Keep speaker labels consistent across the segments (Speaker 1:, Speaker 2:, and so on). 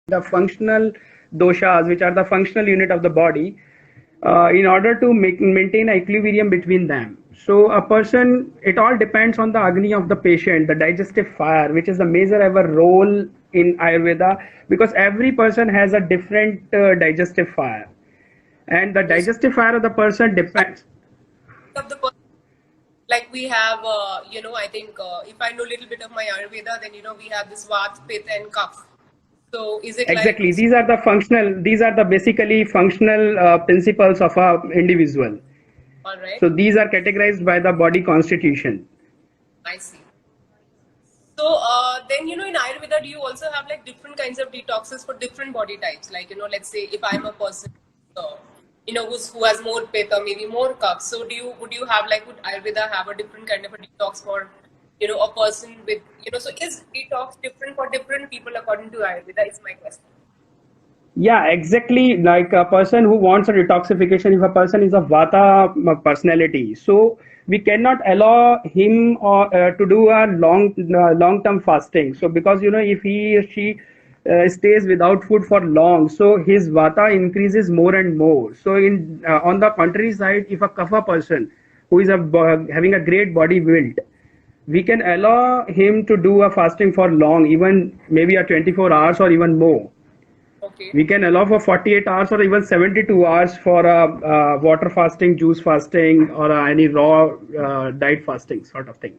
Speaker 1: the functional doshas, which are the functional unit of the body, in order to maintain equilibrium between them. So a person, it all depends on the agni of the patient, the digestive fire, which is the major ever role in Ayurveda, because every person has a different digestive fire, and the
Speaker 2: Okay, so
Speaker 1: digestive fire of the person depends.
Speaker 2: of the person, like we have, I think if I know a little bit of my Ayurveda, then we have this Vat, Pitta, and Kapha. So is it like
Speaker 1: Exactly,
Speaker 2: so?
Speaker 1: these are the functional. These are the basically functional principles of a individual.
Speaker 2: All right,
Speaker 1: So these are categorized by the body constitution.
Speaker 2: I see. So then in Ayurveda, do you also have like different kinds of detoxes for different body types? Like let's say if I'm a person, uh, who has more pitta, maybe more kapha. So would you have like would Ayurveda have a different kind of a detox for a person with So is detox different for different people according to Ayurveda? Is my question.
Speaker 1: Yeah, exactly. Like a person who wants a detoxification, if a person is a Vata personality, so we cannot allow him or to do a long-term fasting. So because if he or she stays without food for long, so his Vata increases more and more. So in on the contrary side, if a Kapha person who is having a great body build, we can allow him to do a fasting for long, even maybe a 24 hours or even more.
Speaker 2: Okay.
Speaker 1: We can allow for 48 hours or even 72 hours for a water fasting, juice fasting, or any raw diet fasting sort of thing.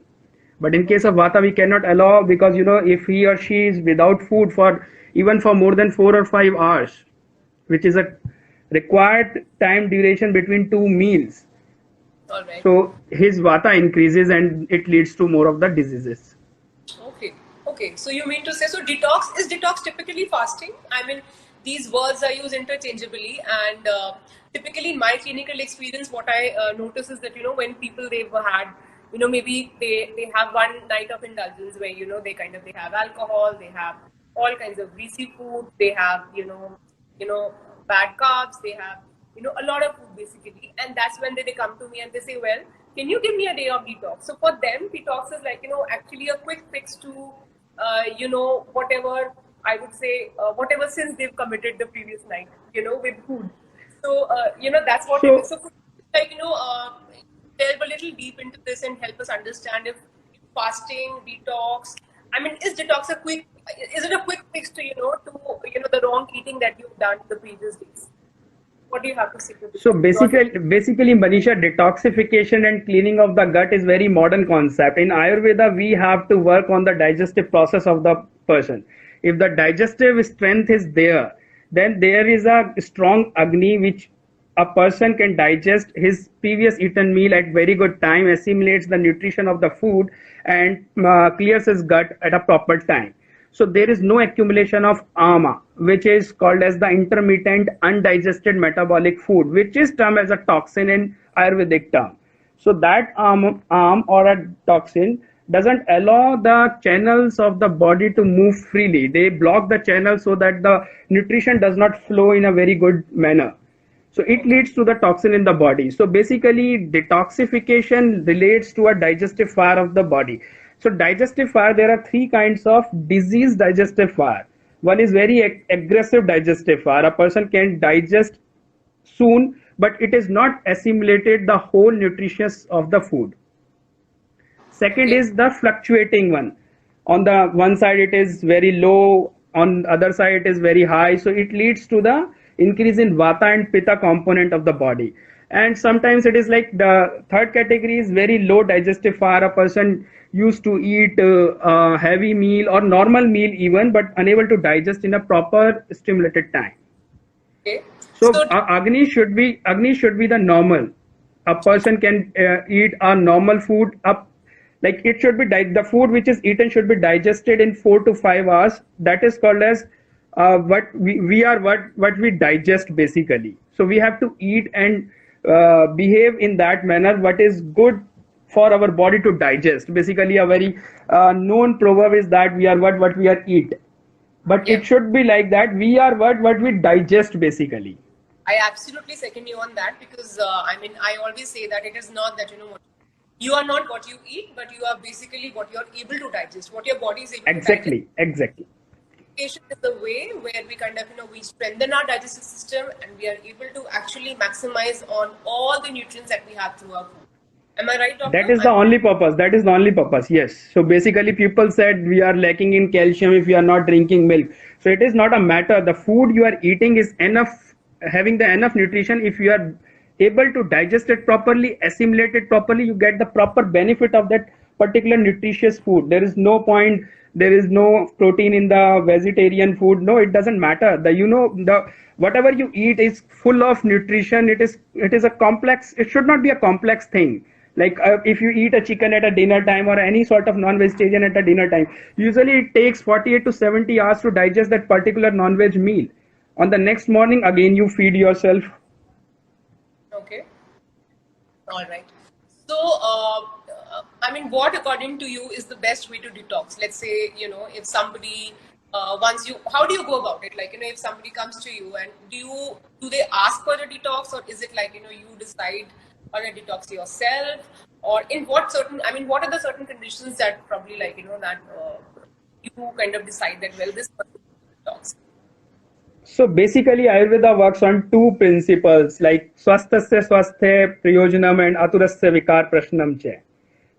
Speaker 1: But in case
Speaker 2: Okay.
Speaker 1: of vata, we cannot allow, because if he or she is without food for even for more than 4 or 5 hours, which is a required time duration between two meals,
Speaker 2: All right.
Speaker 1: so his vata increases and it leads to more of the diseases.
Speaker 2: Okay. Okay. So you mean to say, so detox typically fasting? I mean, these words are used interchangeably, and typically in my clinical experience, what I notice is that when people they've had maybe they have one night of indulgence where they have alcohol, they have all kinds of greasy food, they have you know bad carbs, they have a lot of food basically, and that's when they come to me and they say, well, can you give me a day of detox? So for them, detox is like actually a quick fix to whatever I would say, whatever sins they've committed the previous night, with food. So that's what it is.
Speaker 1: So
Speaker 2: So could you, like delve a little deep into this and help us understand if fasting, detox, I mean, is it a quick fix to the wrong eating that you've done the previous days? What do you have to say to this?
Speaker 1: So
Speaker 2: Your
Speaker 1: basically, Manisha, detoxification and cleaning of the gut is very modern concept. In Ayurveda, we have to work on the digestive process of the person. If the digestive strength is there, then there is a strong agni which a person can digest his previous eaten meal at very good time, assimilates the nutrition of the food, and clears his gut at a proper time. So there is no accumulation of ama, which is called as the intermittent undigested metabolic food, which is termed as a toxin in Ayurvedic term. So that arm or a toxin doesn't allow the channels of the body to move freely. They block the channel so that the nutrition does not flow in a very good manner. So it
Speaker 2: okay.
Speaker 1: leads to the toxin in the body. So basically, detoxification relates to a digestive fire of the body. So digestive fire, there are three kinds of disease digestive fire. One is very aggressive digestive fire. A person can digest soon, but it is not assimilated the whole nutritious of the food. Second
Speaker 2: Okay.
Speaker 1: is the fluctuating one. On the one side it is very low, on the other side it is very high. So it leads to the increase in vata and pitta component of the body. And sometimes it is like the third category is very low digestive fire. A person used to eat a heavy meal or normal meal even, but unable to digest in a proper stimulated time.
Speaker 2: Okay.
Speaker 1: So
Speaker 2: So
Speaker 1: Agni should be the normal. A person can eat a normal food up, like it should be the food which is eaten should be digested in 4 to 5 hours. That is called as what we are what we digest basically. So we have to eat and behave in that manner. What is good for our body to digest. Basically, a very known proverb is that we are what we are eat, but
Speaker 2: yeah,
Speaker 1: it should be like that. We are what we digest basically.
Speaker 2: I absolutely second you on that because I mean I always say that it is not that you are not what you eat, but you are basically what you are able to digest, what your body is able to digest.
Speaker 1: Exactly, exactly.
Speaker 2: Detoxification is the way where we kind of, we strengthen our digestive system and we are able to actually maximize on all the nutrients that we have through our food. Am I right,
Speaker 1: That
Speaker 2: doctor?
Speaker 1: is the only purpose. That is the only purpose. Yes. So basically, people said we are lacking in calcium if we are not drinking milk. So it is not a matter. The food you are eating is enough, having the enough nutrition. If you are able to digest it properly, assimilate it properly, you get the proper benefit of that particular nutritious food. There is no point. There is no protein in the vegetarian food. No, it doesn't matter. The whatever you eat is full of nutrition. It is a complex. It should not be a complex thing. Like if you eat a chicken at a dinner time or any sort of non-vegetarian at a dinner time, usually it takes 48 to 70 hours to digest that particular non-veg meal. On the next morning, again you feed yourself.
Speaker 2: Okay. All right. So, what according to you is the best way to detox? Let's say, if somebody how do you go about it? Like, if somebody comes to you and do they ask for a detox, or is it like, you decide on a detox yourself, or in what what are the certain conditions that probably like, that you kind of decide that, well, this person detox?
Speaker 1: So basically, Ayurveda works on two principles like swasthasya swasthe prayojanam and aturasya vikar prashnam che.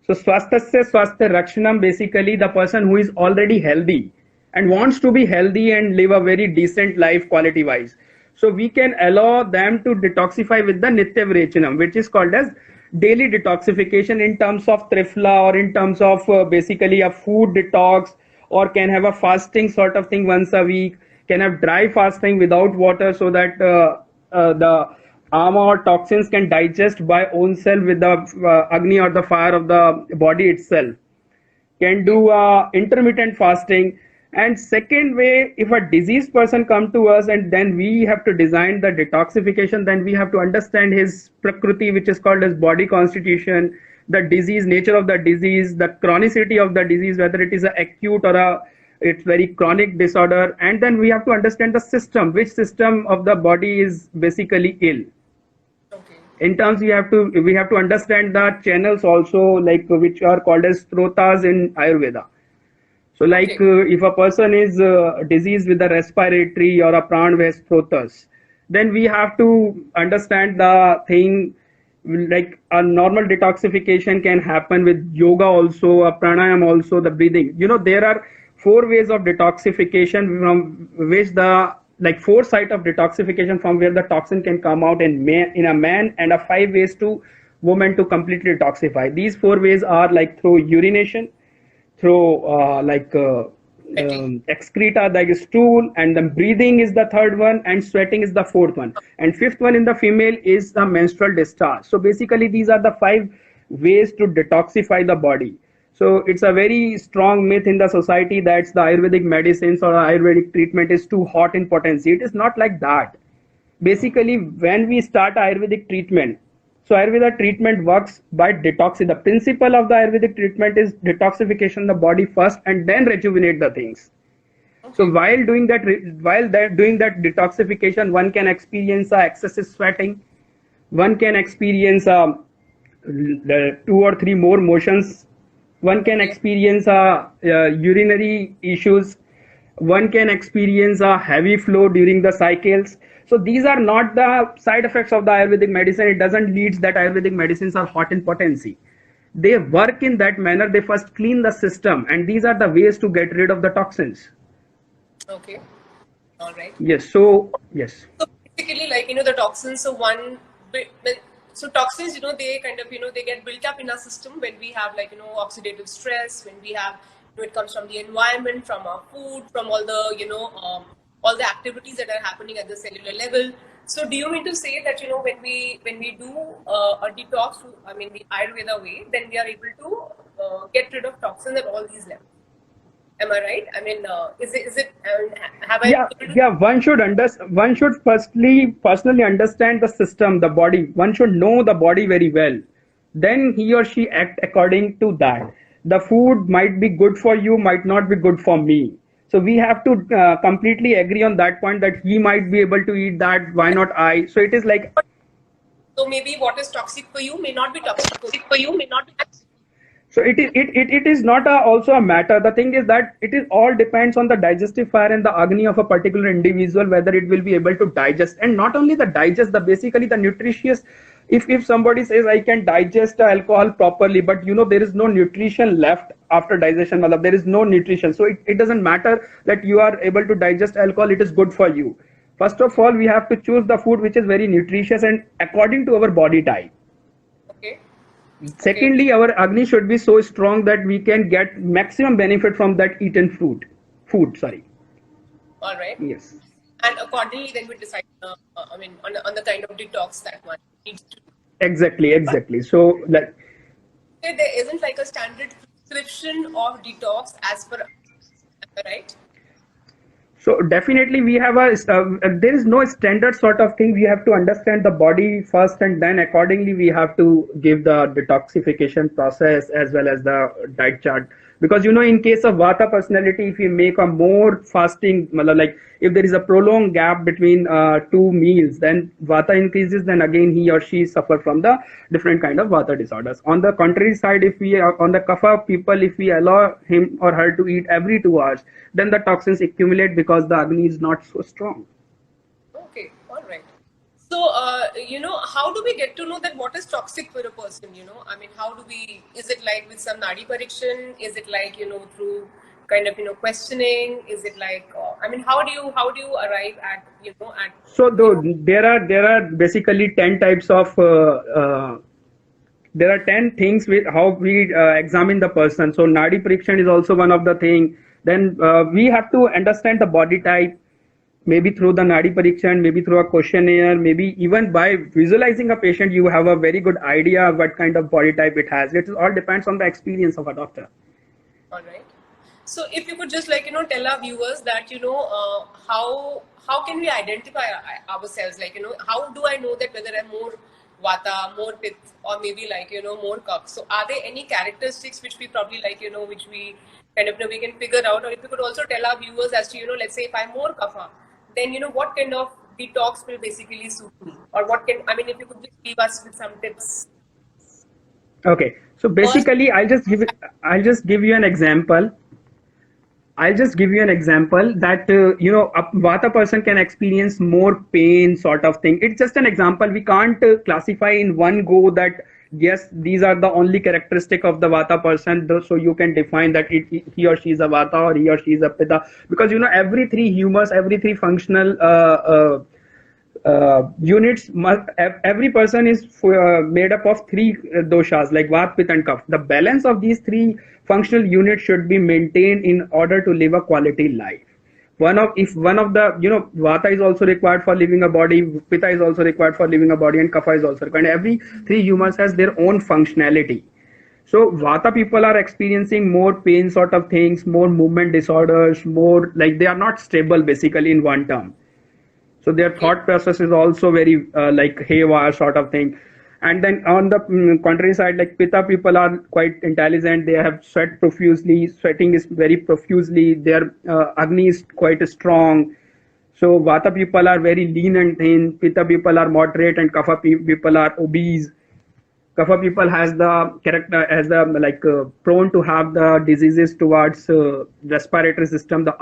Speaker 1: So swasthasya swasthe rakshanam, basically the person who is already healthy and wants to be healthy and live a very decent life quality wise. So we can allow them to detoxify with the nitya virechanam, which is called as daily detoxification in terms of trifla, or in terms of basically a food detox, or can have a fasting sort of thing once a week, can have dry fasting without water, so that the ama or toxins can digest by own self with the agni or the fire of the body itself. Can do intermittent fasting. And second way, if a diseased person come to us and then we have to design the detoxification, then we have to understand his prakriti, which is called as body constitution, the disease, nature of the disease, the chronicity of the disease, whether it is a acute or it's very chronic disorder. And then we have to understand the system, which system of the body is basically ill.
Speaker 2: Okay.
Speaker 1: In terms, we have to understand the channels also, like which are called as strotas in Ayurveda. So like if a person is diseased with a respiratory or a pranavaya strotas, then we have to understand the thing, like a normal detoxification can happen with yoga also, a pranayam also, the breathing. There are 4 ways of detoxification from which four sites of detoxification from where the toxin can come out in a man, and a 5 ways to woman to completely detoxify. These 4 ways are like through urination, through excreta, like stool, and then breathing is the 3rd one, and sweating is the 4th one, and 5th one in the female is the menstrual discharge. So basically these are the 5 ways to detoxify the body. So it's a very strong myth in the society that the Ayurvedic medicines or Ayurvedic treatment is too hot in potency. It is not like that. Basically, when we start Ayurvedic treatment, so Ayurveda treatment works by detoxing. The principle of the Ayurvedic treatment is detoxification of the body first and then rejuvenate the things. Okay. So while doing that detoxification, one can experience excessive sweating, one can experience 2 or 3 more motions, one can experience urinary issues, one can experience a heavy flow during the cycles. So these are not the side effects of the Ayurvedic medicine. It doesn't lead that Ayurvedic medicines are hot in potency. They work in that manner. They first clean the system, and these are the ways to get rid of the toxins.
Speaker 2: Okay. All right.
Speaker 1: Yes. So yes.
Speaker 2: So basically, like, the toxins. So toxins, they kind of, they get built up in our system when we have oxidative stress, when we have, it comes from the environment, from our food, from all the, all the activities that are happening at the cellular level. So do you mean to say that, when we do a detox, the Ayurveda way, then we are able to get rid of toxins at all these levels? Am I right? Is it? Have I?
Speaker 1: Yeah. One should firstly personally understand the system, the body. One should know the body very well. Then he or she act according to that. The food might be good for you, might not be good for me. So we have to completely agree on that point, that he might be able to eat that. Why not I? So it is like.
Speaker 2: So maybe what is toxic for you may not be toxic for you, may not be.
Speaker 1: So it is not also a matter. The thing is that it is all depends on the digestive fire and the agni of a particular individual, whether it will be able to digest. And not only the digest, the basically the nutritious. If somebody says I can digest alcohol properly, but there is no nutrition left after digestion, matlab, there is no nutrition. So it doesn't matter that you are able to digest alcohol, it is good for you. First of all, we have to choose the food which is very nutritious and according to our body type.
Speaker 2: Okay. Okay.
Speaker 1: Secondly, our agni should be so strong that we can get maximum benefit from that eaten food. Sorry.
Speaker 2: All right.
Speaker 1: Yes.
Speaker 2: And accordingly, then we decide. On the kind of detox that one needs to do.
Speaker 1: Exactly. So, like,
Speaker 2: Okay, there isn't like a standard prescription of detox as per, right?
Speaker 1: so definitely we have there is no standard sort of thing. We have to understand the body first, and then accordingly we have to give the detoxification process as well as the diet chart. Because in case of Vata personality, if we make a more fasting, like if there is a prolonged gap between two meals, then Vata increases. Then again he or she suffer from the different kind of Vata disorders. On the contrary side, if we are on the Kapha people, if we allow him or her to eat every 2 hours, then the toxins accumulate because the Agni is not so strong.
Speaker 2: Okay, all right. So, how do we get to know that what is toxic for a person? How do we, is it like with some Nadi Parikshan? Is it like, through kind of, questioning? Is it like, how do you arrive at, at.
Speaker 1: So there are basically 10 types of there are 10 things with how we examine the person. So Nadi Parikshan is also one of the thing. Then we have to understand the body type, maybe through the Nadi Parikshan, maybe through a questionnaire, maybe even by visualizing a patient, you have a very good idea of what kind of body type it has. It all depends on the experience of a doctor.
Speaker 2: All right. So if you could just tell our viewers that, how can we identify ourselves? Like, how do I know that whether I'm more Vata, more Pitta, or maybe like, more Kapha? So are there any characteristics which we probably like, which we kind of, we can figure out? Or if you could also tell our viewers as to, let's say if I'm more Kapha, then, what kind of detox will basically suit me? Or what can, if you could just leave us with some tips.
Speaker 1: Okay. So basically, I'll just give you an example. That a Vata person can experience more pain sort of thing. It's just an example. We can't classify in one go that yes, these are the only characteristic of the Vata person. So you can define that he or she is a Vata or he or she is a Pitta, because every three humors, every three functional units, every person is made up of three doshas like Vat, Pitta and Kapha. The balance of these three functional units should be maintained in order to live a quality life. If one of the Vata is also required for living a body, Pitta is also required for living a body, and Kapha is also required. Every three humors has their own functionality. So Vata people are experiencing more pain sort of things, more movement disorders, more like they are not stable basically in one term. So their thought process is also very like haywire sort of thing. And then on the contrary side, like Pitta people are quite intelligent. They have sweat profusely. Sweating is very profusely. Their Agni is quite strong. So Vata people are very lean and thin. Pitta people are moderate, and Kapha people are obese. Kapha people has the character as the prone to have the diseases towards respiratory system, the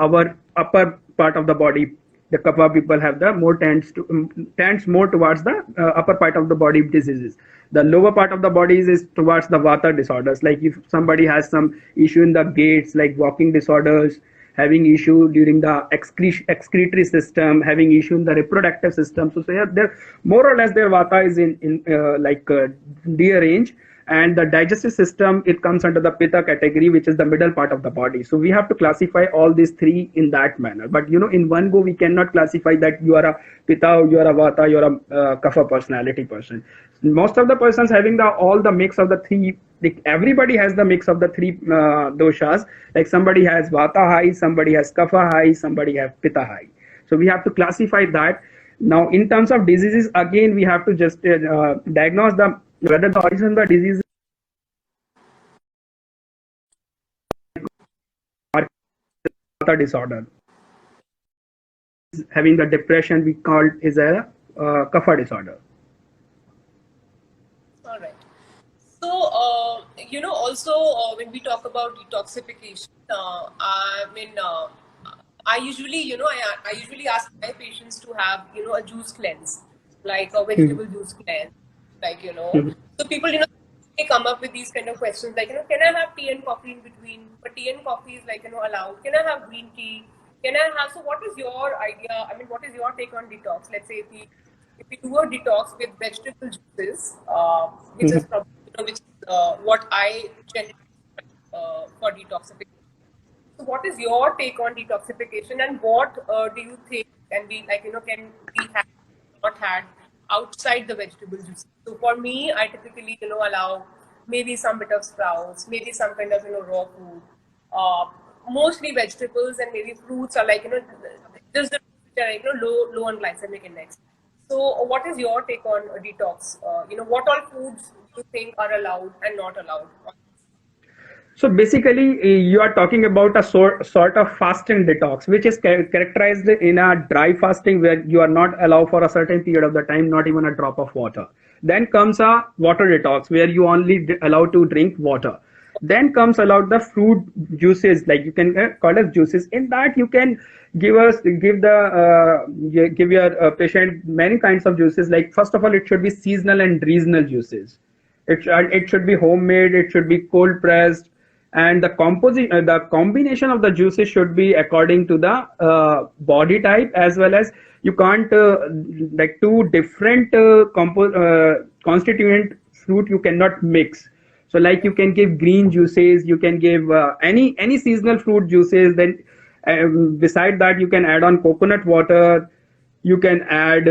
Speaker 1: upper part of the body. The Kapha people have the more tends more towards the upper part of the body diseases. The lower part of the body is towards the Vata disorders. Like if somebody has some issue in the gaits, like walking disorders, having issue during the excretory system, having issue in the reproductive system. So they're more or less their Vata is in dearranged. And the digestive system, it comes under the Pitta category, which is the middle part of the body. So we have to classify all these three in that manner. But in one go, we cannot classify that you are a Pitta, you are a Vata, you are a Kapha personality person. Most of the persons having all the mix of the three, like everybody has the mix of the three doshas. Like somebody has Vata high, somebody has Kapha high, somebody has Pitta high. So we have to classify that. Now, in terms of diseases, again, we have to just diagnose whether the origin of the disease or Vata disorder. Having the depression, we call is a Kapha disorder.
Speaker 2: All right. So, also when we talk about detoxification, I usually, I usually ask my patients to have, a juice cleanse, like a
Speaker 1: Hmm.
Speaker 2: vegetable juice cleanse, like,
Speaker 1: Hmm.
Speaker 2: so people, they come up with these kind of questions, like, can I have tea and coffee in between? But tea and coffee is like, allowed. Can I have green tea? Can I have, so what is your idea? I mean, what is your take on detox? Let's say if we do a detox with vegetable juices, which is probably, which is what I generally for detoxification. So, what is your take on detoxification, and what do you think can be like can be had not had outside the vegetable juices? So, for me, I typically allow maybe some bit of sprouts, maybe some kind of raw food. Uh, Mostly vegetables and maybe fruits are like just the which are like low on glycemic index. So, what is your take on detox? What all foods do you think are allowed and not allowed?
Speaker 1: So basically, you are talking about a sort of fasting detox, which is characterized in a dry fasting where you are not allowed for a certain period of the time, not even a drop of water. Then comes a water detox where you only allowed to drink water. Then comes allowed the fruit juices, like you can call as juices. In that you can give your patient many kinds of juices. Like first of all, it should be seasonal and regional juices. It should be homemade. It should be cold pressed, and the combination of the juices should be according to the body type, as well as you can't like two different constituent fruit you cannot mix. So like you can give green juices, you can give any seasonal fruit juices. Then beside that you can add on coconut water. You can add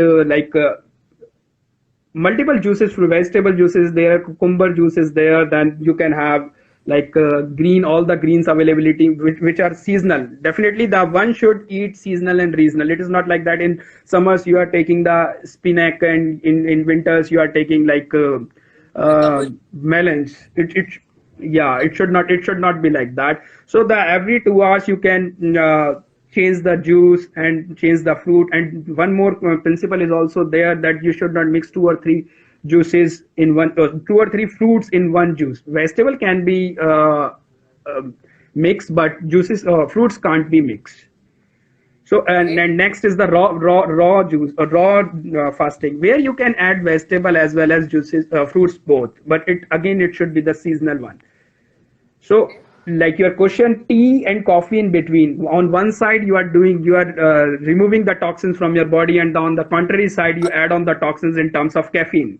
Speaker 1: multiple juices, for vegetable juices there, cucumber juices there. Then you can have like green, all the greens availability which are seasonal. Definitely the one should eat seasonal and regional. It is not like that in summers you are taking the spinach, and in winters you are taking like
Speaker 2: Cucumber.
Speaker 1: melons. Yeah, it should not be like that. So the every 2 hours you can change the juice and change the fruit. And one more principle is also there, that you should not mix two or three juices in one, two or three fruits in one juice. Vegetable can be mixed, but juices fruits can't be mixed. So and,
Speaker 2: Okay.
Speaker 1: and next is the raw juice or raw fasting, where you can add vegetable as well as juices, fruits both. But it should be the seasonal one. So,
Speaker 2: Okay.
Speaker 1: like your question, tea and coffee in between. On one side, you are removing the toxins from your body, and on the contrary side, you add on the toxins in terms of caffeine.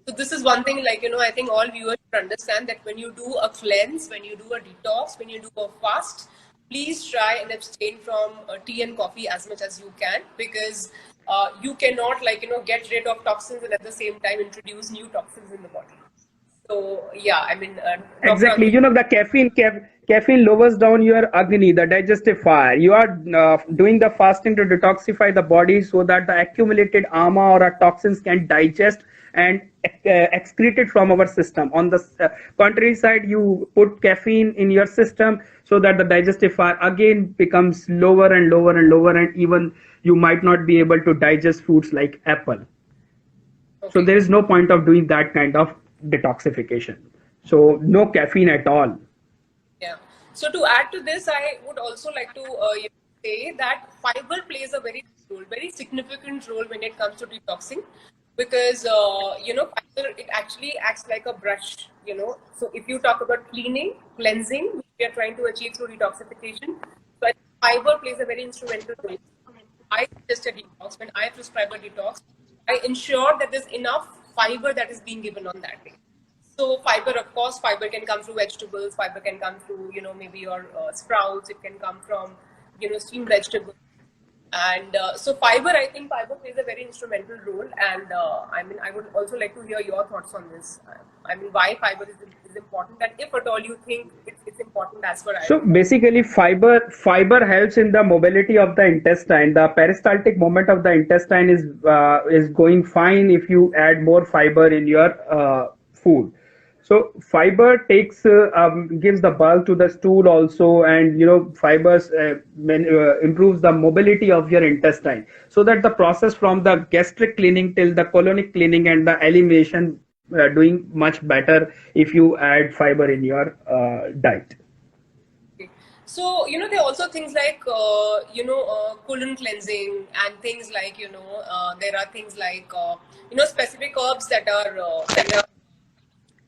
Speaker 2: So this is one thing, like, I think all viewers should understand that when you do a cleanse, when you do a detox, when you do a fast, please try and abstain from tea and coffee as much as you can, because you cannot, like, get rid of toxins and at the same time introduce new toxins in the body. So yeah, I mean, Dr.
Speaker 1: Exactly.
Speaker 2: Ankit.
Speaker 1: The caffeine lowers down your agni, the digestive fire. You are doing the fasting to detoxify the body so that the accumulated ama or toxins can digest and excrete it from our system. On the contrary side, you put caffeine in your system so that the digestive fire again becomes lower and lower and lower, and even you might not be able to digest foods like apple. So
Speaker 2: Okay.
Speaker 1: there is no point of doing that kind of detoxification. So no caffeine at all.
Speaker 2: Yeah. So to add to this, I would also like to say that fiber plays a very significant role when it comes to detoxing, because fiber, it actually acts like a brush. So if you talk about cleaning, cleansing, which we are trying to achieve through detoxification, so I think fiber plays a very instrumental role. I suggest a detox. When I prescribe a detox, I ensure that there's enough fiber that is being given on that day. So fiber, of course, fiber can come through vegetables. Fiber can come through, maybe your sprouts. It can come from, steamed vegetables. And so fiber, I think fiber plays a very instrumental role. And I mean, I would also like to hear your thoughts on this. I mean, why fiber is important, and if at all you think it's important as per
Speaker 1: So
Speaker 2: Ayurveda.
Speaker 1: basically, fiber helps in the mobility of the intestine. The peristaltic movement of the intestine is going fine if you add more fiber in your food. So fiber gives the bulk to the stool also, and fibers improves the mobility of your intestine, so that the process from the gastric cleaning till the colonic cleaning and the elimination doing much better if you add fiber in your diet.
Speaker 2: Okay. So, there are also things like, colon cleansing and things like, there are things like, specific herbs that are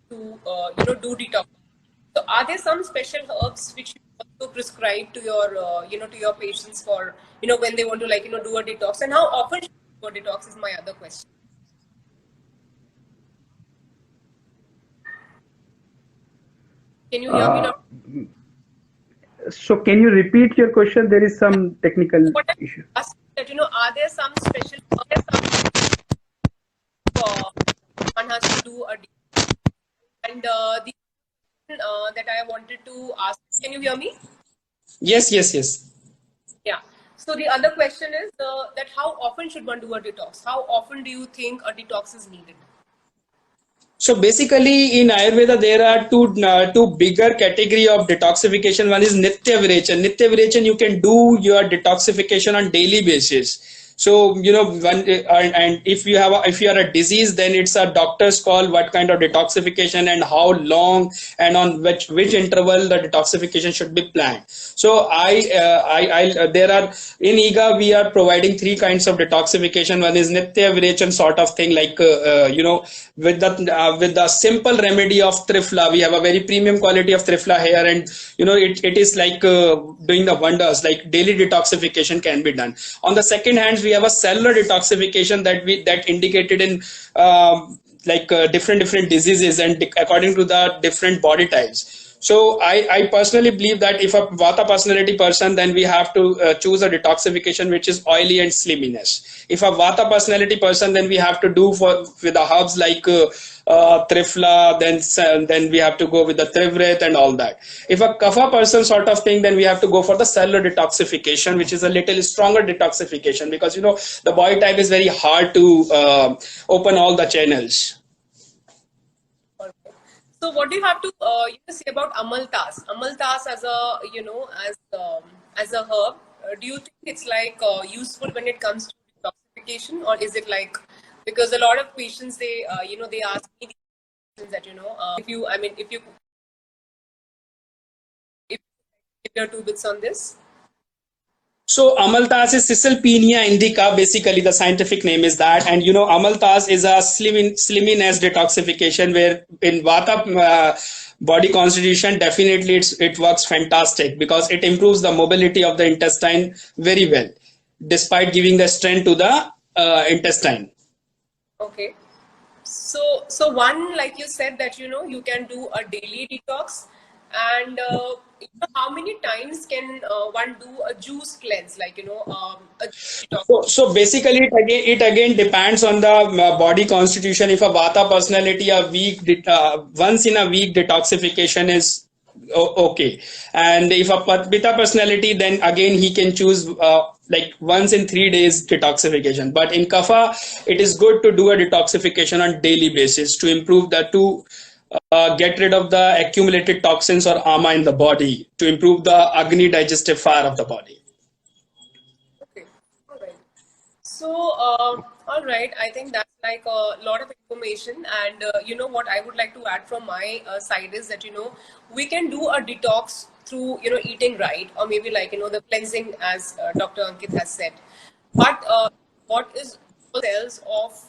Speaker 2: to, do detox. So, are there some special herbs which you also prescribe to your, to your patients for, when they want to like, do a detox, and how often should you do a detox is my other question. Can you hear me,
Speaker 1: Uh,
Speaker 2: Doctor?
Speaker 1: so can you repeat your question? There is some technical
Speaker 2: What I'm
Speaker 1: issue.
Speaker 2: asking that, are there some special one has to do a detox? And the that I wanted to ask, can you hear me?
Speaker 3: Yes, yes, yes.
Speaker 2: Yeah. So the other question is that how often should one do a detox? How often do you think a detox is needed?
Speaker 3: So basically, in Ayurveda, there are two bigger category of detoxification. One is Nitya Virechan. Nitya Virechan, you can do your detoxification on daily basis. So and if if you are a disease, then it's a doctor's call what kind of detoxification and how long and on which interval the detoxification should be planned. So there are in IGA we are providing three kinds of detoxification. One is Nitya Virechan sort of thing, like with the simple remedy of Triphala. We have a very premium quality of Triphala here, and it is like doing the wonders. Like daily detoxification can be done. On the second hand, we have a cellular detoxification that indicated in different diseases and according to the different body types. So I personally believe that if a Vata personality person, then we have to choose a detoxification which is oily and slimminess. If a Vata personality person, then we have to do with the herbs like Triphala, then we have to go with the Trivrit and all that. If a Kapha person sort of thing, then we have to go for the cellular detoxification, which is a little stronger detoxification, because the body type is very hard to open all the channels.
Speaker 2: So what do you have to say about Amaltas? Amaltas as a as a herb, do you think it's like useful when it comes to detoxification, or is it like, because a lot of patients they they ask me these questions that if you if your two bits on this.
Speaker 3: So Amaltas is Cisalpinea indica. Basically, the scientific name is that, and Amaltas is a slimminess detoxification where in Vata body constitution, definitely it works fantastic because it improves the mobility of the intestine very well, despite giving the strength to the intestine.
Speaker 2: Okay. So one, like you said, that you can do a daily detox, and how many times can one do a juice cleanse, like a detox?
Speaker 3: So basically, it again depends on the body constitution. If a Vata personality, once in a week detoxification is okay, and if a Pitta personality, then again he can choose like once in 3 days detoxification. But in Kapha, it is good to do a detoxification on daily basis to improve the to get rid of the accumulated toxins or ama in the body, to improve the Agni digestive fire of the body.
Speaker 2: Okay. All right. So, all right, I think that's like a lot of information. And what I would like to add from my side is that, we can do a detox through, eating right, or maybe like, the cleansing, as Dr. Ankit has said. But what is cells of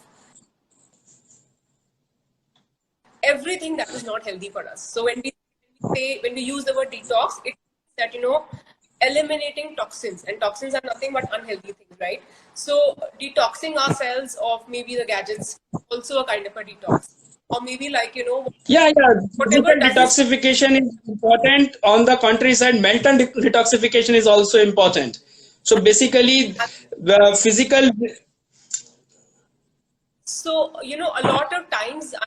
Speaker 2: everything that is not healthy for us? So when we use the word detox, it means that, eliminating toxins, and toxins are nothing but unhealthy things, right? So detoxing ourselves of maybe the gadgets, also a kind of a detox, or maybe like
Speaker 3: Yeah.
Speaker 2: whatever
Speaker 3: Physical
Speaker 2: doesn't.
Speaker 3: detoxification is important. On the countryside, mental detoxification is also important. So basically, the physical.
Speaker 2: So a lot of times I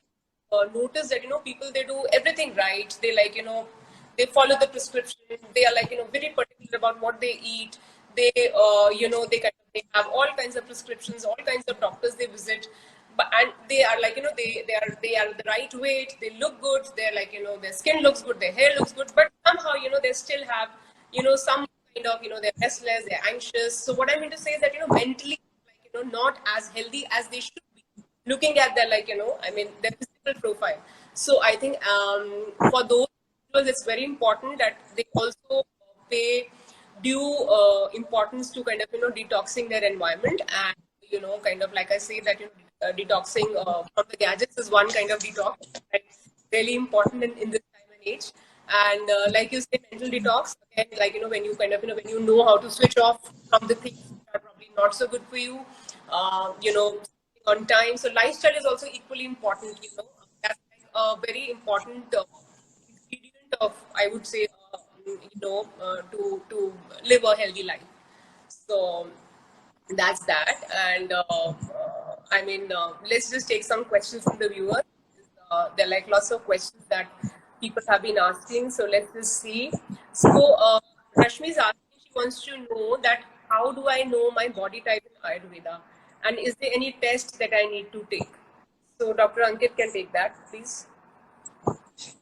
Speaker 2: notice that people, they do everything right. They like they follow the prescription. They are like very particular about what they eat. They they have all kinds of prescriptions, all kinds of doctors they visit, but and they are like they are the right weight. They look good. They're like their skin looks good, their hair looks good, but somehow they still have some kind of they're restless, they're anxious. So what I mean to say is that mentally, like not as healthy as they should be, looking at their like their physical profile. So I think for those individuals, it's very important that they also pay due importance to kind of detoxing their environment, and kind of like I say that detoxing from the gadgets is one kind of detox that's really important in this time and age. And like you say, mental detox again, like when you kind of when you know how to switch off from the things that are probably not so good for you, on time. So lifestyle is also equally important. That's like a very important ingredient of, I would say, to live a healthy life. So that's that. And let's just take some questions from the viewers. There are like lots of questions that people have been asking. So let's just see. So Rashmi is asking, she wants to know that how do I know my body type in Ayurveda? And is there any test that I need to take? So Dr. Ankit can take that, please.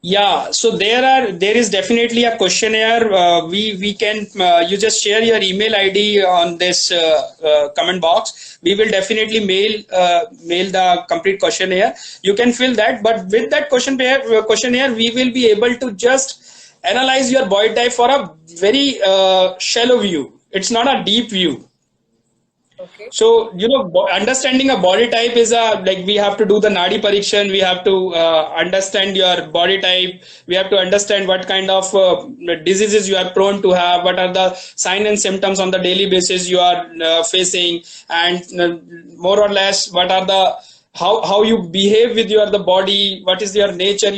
Speaker 3: Yeah, so there is definitely a questionnaire. We can you just share your email ID on this comment box. We will definitely mail the complete questionnaire. You can fill that, but with that questionnaire, we will be able to just analyze your body type for a very shallow view. It's not a deep view.
Speaker 2: Okay.
Speaker 3: So, understanding a body type is like we have to do the Nadi Parikshan, we have to understand your body type, we have to understand what kind of diseases you are prone to have, what are the signs and symptoms on the daily basis you are facing, and more or less what are the how you behave with the body, what is your nature.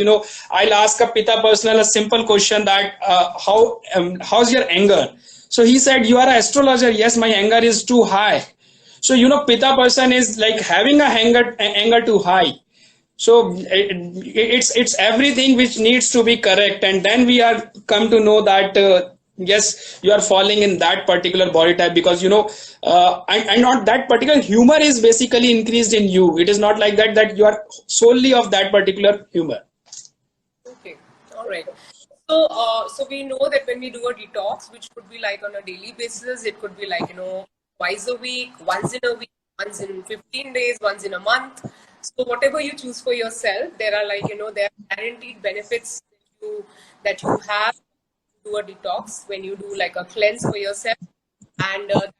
Speaker 3: I'll ask a Pitta personal a simple question that how's your anger? So he said, you are an astrologer. Yes, my anger is too high. So, Pitta person is like having a anger too high. So it's everything which needs to be correct. And then we are come to know that, yes, you are falling in that particular body type because, and not that particular humor is basically increased in you. It is not like that you are solely of that particular humor.
Speaker 2: Okay. All right. So we know that when we do a detox, which could be like on a daily basis, it could be like, twice a week, once in a week, once in 15 days, once in a month. So whatever you choose for yourself, there are like, there are guaranteed benefits that you have to do a detox when you do like a cleanse for yourself, and that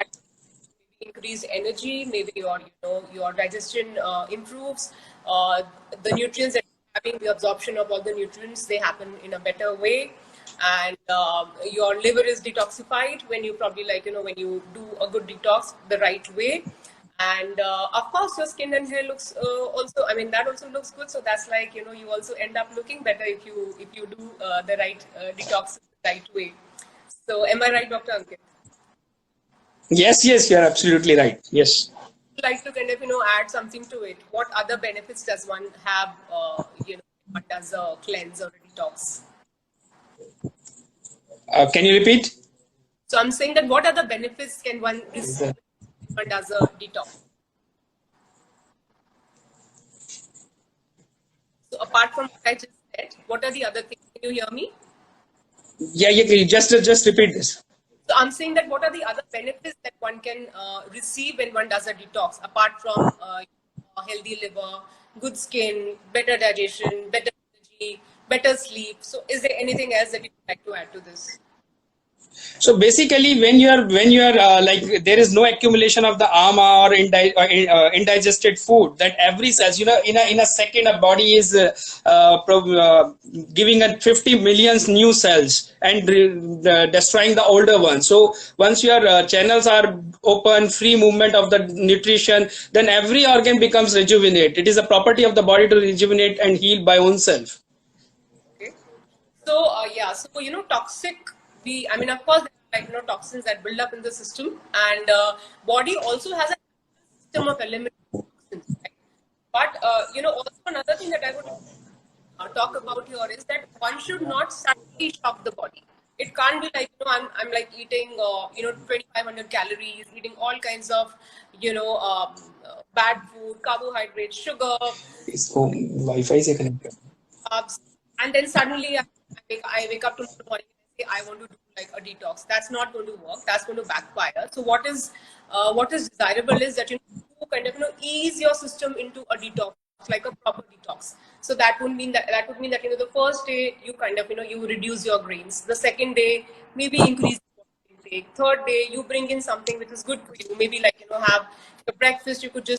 Speaker 2: maybe increased energy, maybe your digestion improves, the nutrients that having the absorption of all the nutrients, they happen in a better way, and your liver is detoxified when you probably when you do a good detox the right way, and of course your skin and hair looks also, that also looks good. So that's like you also end up looking better if you do the right detox the right way. So am I right, Dr. Ankit?
Speaker 3: Yes, you are absolutely right. Yes.
Speaker 2: Like to kind of add something to it. What other benefits does one have what does a cleanse or a detox?
Speaker 3: Can you repeat?
Speaker 2: So I'm saying that what other benefits can one receive when one does a detox? So apart from what I just said, what are the other things? Can you hear me?
Speaker 3: Yeah, just repeat this.
Speaker 2: So I'm saying that what are the other benefits that one can receive when one does a detox, apart from a healthy liver, good skin, better digestion, better energy, better sleep. So is there anything else that you would like to add to this?
Speaker 3: So basically, when you are like there is no accumulation of the ama or indigested food, that every cells, in a second a body is giving a 50 million new cells and destroying the older ones. So once your channels are open, free movement of the nutrition, then every organ becomes rejuvenate. It is a property of the body to rejuvenate and heal by own self.
Speaker 2: Okay. So toxic. Of course, there are toxins that build up in the system, and body also has a system of eliminating toxins. Right? But also another thing that I would talk about here is that one should not suddenly shock the body. It can't be like I'm like eating 2,500 calories, eating all kinds of bad food, carbohydrates, sugar,
Speaker 3: Wi-Fi se connected.
Speaker 2: carbs, and then suddenly I wake up tomorrow morning. I want to do like a detox. That's not going to work. That's going to backfire. So what is desirable is that you kind of ease your system into a detox like a proper detox. So that would mean that the first day you kind of you reduce your grains. The second day maybe increase your intake. Third day you bring in something which is good for you. Maybe like have your breakfast. You could just